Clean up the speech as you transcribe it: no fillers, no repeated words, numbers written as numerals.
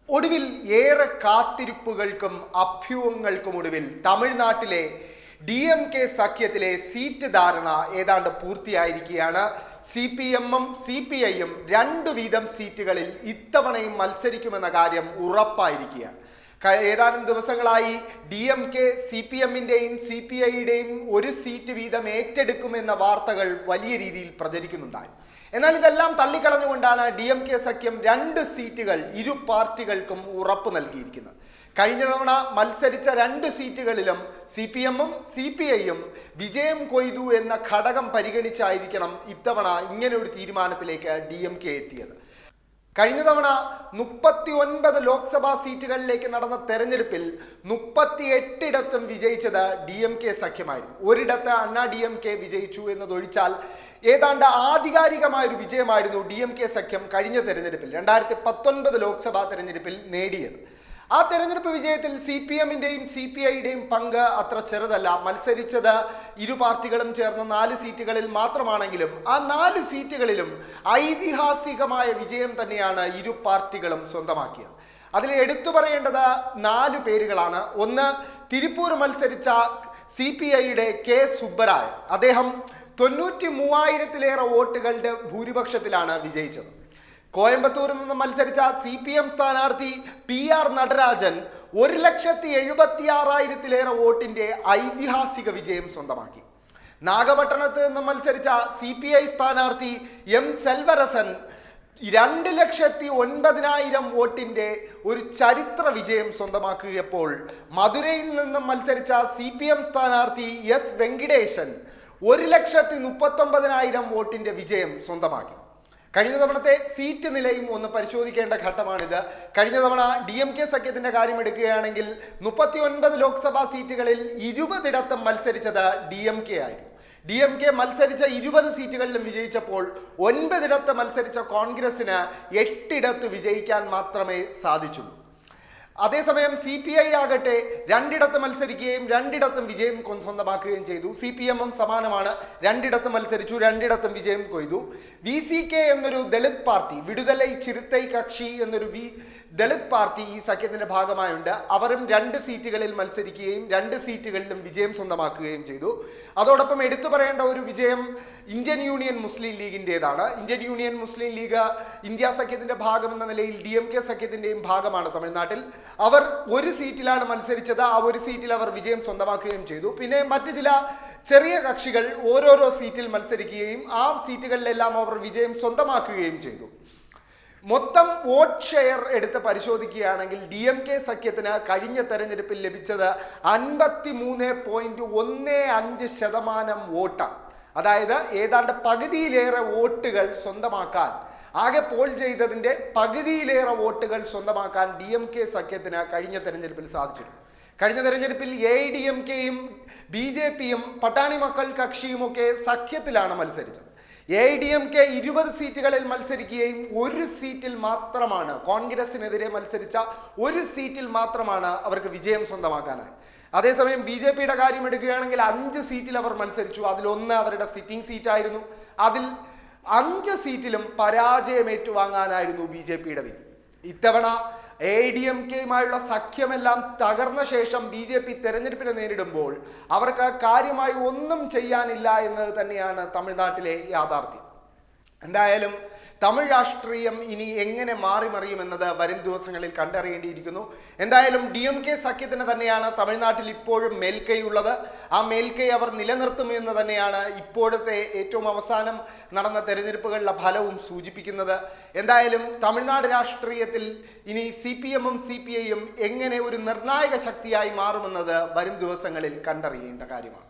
ഒടുവിൽ ഏറെ കാത്തിരിപ്പുകൾക്കും അഭ്യൂഹങ്ങൾക്കും ഒടുവിൽ തമിഴ്നാട്ടിലെ DMK സഖ്യത്തിലെ സീറ്റ് ധാരണ ഏതാണ്ട് പൂർത്തിയായിരിക്കുകയാണ്. CPM-ഉം CPI-യും 2 വീതം സീറ്റുകളിൽ ഇത്തവണയും മത്സരിക്കുമെന്ന കാര്യം ഉറപ്പായിരിക്കുകയാണ്. ഏതാനും ദിവസങ്ങളായി DMK CPM-ന്റെയും CPI-യുടെയും ഒരു സീറ്റ് വീതം ഏറ്റെടുക്കുമെന്ന വാർത്തകൾ വലിയ രീതിയിൽ പ്രചരിക്കുന്നുണ്ടായി. എന്നാൽ ഇതെല്ലാം തള്ളിക്കളഞ്ഞുകൊണ്ടാണ് DMK സഖ്യം 2 സീറ്റുകൾ ഇരു പാർട്ടികൾക്കും ഉറപ്പ് നൽകിയിരിക്കുന്നത്. കഴിഞ്ഞ തവണ മത്സരിച്ച 2 സീറ്റുകളിലും CPM-ഉം CPI-യും വിജയം കൊയ്തു എന്ന ഘടകം പരിഗണിച്ചായിരിക്കണം ഇത്തവണ ഇങ്ങനെ ഒരു തീരുമാനത്തിലേക്ക് DMK എത്തിയത്. കഴിഞ്ഞ തവണ 39 ലോക്സഭാ സീറ്റുകളിലേക്ക് നടന്ന തെരഞ്ഞെടുപ്പിൽ 38 ഇടത്തും വിജയിച്ചത് DMK സഖ്യമായിരുന്നു. ഒരിടത്ത് അണ്ണാ DMK വിജയിച്ചു എന്നതൊഴിച്ചാൽ ഏതാണ്ട് ആധികാരികമായ ഒരു വിജയമായിരുന്നു DMK സഖ്യം കഴിഞ്ഞ തെരഞ്ഞെടുപ്പിൽ 2019 ലോക്സഭാ തെരഞ്ഞെടുപ്പിൽ നേടിയത്. ആ തെരഞ്ഞെടുപ്പ് വിജയത്തിൽ CPM-ന്റെയും CPI-യുടെയും പങ്ക് അത്ര ചെറുതല്ല. മത്സരിച്ചത് ഇരു പാർട്ടികളും ചേർന്ന 4 സീറ്റുകളിൽ മാത്രമാണെങ്കിലും ആ 4 സീറ്റുകളിലും ഐതിഹാസികമായ വിജയം തന്നെയാണ് ഇരു പാർട്ടികളും സ്വന്തമാക്കിയത്. അതിൽ എടുത്തു പറയേണ്ടത് 4 പേരുകളാണ്. ഒന്ന്, തിരുപ്പൂർ മത്സരിച്ച CPI-യുടെ K സുബ്ബരായ. അദ്ദേഹം 93,000-ലേറെ വോട്ടുകളുടെ ഭൂരിപക്ഷത്തിലാണ് വിജയിച്ചത്. കോയമ്പത്തൂരിൽ നിന്ന് മത്സരിച്ച CPM സ്ഥാനാർത്ഥി PR നടരാജൻ 1,76,000-ലേറെ വോട്ടിന്റെ ഐതിഹാസിക വിജയം സ്വന്തമാക്കി. നാഗപട്ടണത്ത് നിന്ന് മത്സരിച്ച CPI സ്ഥാനാർത്ഥി M സെൽവരസൻ 2,09,000 വോട്ടിന്റെ ഒരു ചരിത്ര വിജയം സ്വന്തമാക്കിയപ്പോൾ മധുരയിൽ നിന്നും മത്സരിച്ച CPM സ്ഥാനാർത്ഥി S വെങ്കിടേശൻ 1,39,000 വോട്ടിന്റെ വിജയം സ്വന്തമാക്കി. കഴിഞ്ഞ തവണത്തെ സീറ്റ് നിലയും ഒന്ന് പരിശോധിക്കേണ്ട ഘട്ടമാണിത്. കഴിഞ്ഞ തവണ DMK സഖ്യത്തിന്റെ കാര്യം എടുക്കുകയാണെങ്കിൽ 39 ലോക്സഭാ സീറ്റുകളിൽ 20 ഇടത്തും മത്സരിച്ചത് DMK ആയിരുന്നു. DMK മത്സരിച്ച 20 സീറ്റുകളിലും വിജയിച്ചപ്പോൾ 9 ഇടത്ത് മത്സരിച്ച കോൺഗ്രസിന് 8 ഇടത്ത് വിജയിക്കാൻ മാത്രമേ സാധിച്ചുള്ളൂ. അതേസമയം CPI ആകട്ടെ 2 ഇടത്ത് മത്സരിക്കുകയും 2 ഇടത്തും വിജയം സ്വന്തമാക്കുകയും ചെയ്തു. CPM-ഉം സമാനമാണ്, 2 ഇടത്ത് മത്സരിച്ചു, 2 ഇടത്തും വിജയം കൊയ്തു. VCK എന്നൊരു ദളിത് പാർട്ടി, വിടുതലൈ ചിരുത്തൈ കക്ഷി എന്നൊരു ദളിത് പാർട്ടി ഈ സഖ്യത്തിന്റെ ഭാഗമായുണ്ട്. അവരും 2 സീറ്റുകളിൽ മത്സരിക്കുകയും 2 സീറ്റുകളിലും വിജയം സ്വന്തമാക്കുകയും ചെയ്തു. അതോടൊപ്പം എടുത്തു പറയേണ്ട ഒരു വിജയം ഇന്ത്യൻ യൂണിയൻ മുസ്ലിം ലീഗിൻ്റെതാണ്. ഇന്ത്യൻ യൂണിയൻ മുസ്ലിം ലീഗ് ഇന്ത്യ സഖ്യത്തിന്റെ ഭാഗമെന്ന നിലയിൽ DMK സഖ്യത്തിന്റെയും ഭാഗമാണ് തമിഴ്നാട്ടിൽ. അവർ ഒരു സീറ്റിലാണ് മത്സരിച്ചത്. ആ ഒരു സീറ്റിൽ അവർ വിജയം സ്വന്തമാക്കുകയും ചെയ്തു. പിന്നെ മറ്റു ചില ചെറിയ കക്ഷികൾ ഓരോരോ സീറ്റിൽ മത്സരിക്കുകയും ആ സീറ്റുകളിലെല്ലാം അവർ വിജയം സ്വന്തമാക്കുകയും ചെയ്തു. മൊത്തം വോട്ട് ഷെയർ എടുത്ത് പരിശോധിക്കുകയാണെങ്കിൽ DMK സഖ്യത്തിന് കഴിഞ്ഞ തെരഞ്ഞെടുപ്പിൽ ലഭിച്ചത് 53.15% വോട്ടാണ്. അതായത് ഏതാണ്ട് പകുതിയിലേറെ വോട്ടുകൾ സ്വന്തമാക്കാൻ, ആകെ പോൾ ചെയ്തതിൻ്റെ പകുതിയിലേറെ വോട്ടുകൾ സ്വന്തമാക്കാൻ DMK സഖ്യത്തിന് കഴിഞ്ഞ തെരഞ്ഞെടുപ്പിൽ സാധിച്ചിരുന്നു. കഴിഞ്ഞ തെരഞ്ഞെടുപ്പിൽ AIDMK-യും BJP-യും പട്ടാണി മക്കൾ കക്ഷിയുമൊക്കെ സഖ്യത്തിലാണ് മത്സരിച്ചത്. AIDMK 20 സീറ്റുകളിൽ മത്സരിക്കുകയും ഒരു സീറ്റിൽ മാത്രമാണ്, കോൺഗ്രസിനെതിരെ മത്സരിച്ച ഒരു സീറ്റിൽ മാത്രമാണ് അവർക്ക് വിജയം സ്വന്തമാക്കാനായി. അതേസമയം BJP-യുടെ കാര്യം എടുക്കുകയാണെങ്കിൽ 5 സീറ്റിൽ അവർ മത്സരിച്ചു. അതിലൊന്ന് അവരുടെ സിറ്റിംഗ് സീറ്റായിരുന്നു. അതിൽ 5 സീറ്റിലും പരാജയം ഏറ്റുവാങ്ങാനായിരുന്നു BJP-യുടെ വിധി. ഇത്തവണ AIDMK-യുമായുള്ള സഖ്യമെല്ലാം തകർന്ന ശേഷം BJP തെരഞ്ഞെടുപ്പിനെ നേരിടുമ്പോൾ അവർക്ക് കാര്യമായി ഒന്നും ചെയ്യാനില്ല എന്നത് തന്നെയാണ് തമിഴ്നാട്ടിലെ യാഥാർത്ഥ്യം. എന്തായാലും തമിഴ് രാഷ്ട്രീയം ഇനി എങ്ങനെ മാറിമറിയുമെന്നത് വരും ദിവസങ്ങളിൽ കണ്ടറിയേണ്ടിയിരിക്കുന്നു. എന്തായാലും DMK സഖ്യത്തിന് തന്നെയാണ് തമിഴ്നാട്ടിൽ ഇപ്പോഴും മേൽക്കൈയുള്ളത്. ആ മേൽക്കൈ അവർ നിലനിർത്തുമെന്ന് തന്നെയാണ് ഇപ്പോഴത്തെ ഏറ്റവും അവസാനം നടന്ന തെരഞ്ഞെടുപ്പുകളിലെ ഫലവും സൂചിപ്പിക്കുന്നത്. എന്തായാലും തമിഴ്നാട് രാഷ്ട്രീയത്തിൽ ഇനി CPM-ഉം CPI-യും എങ്ങനെ ഒരു നിർണായക ശക്തിയായി മാറുമെന്നത് വരും ദിവസങ്ങളിൽ കണ്ടറിയേണ്ട കാര്യമാണ്.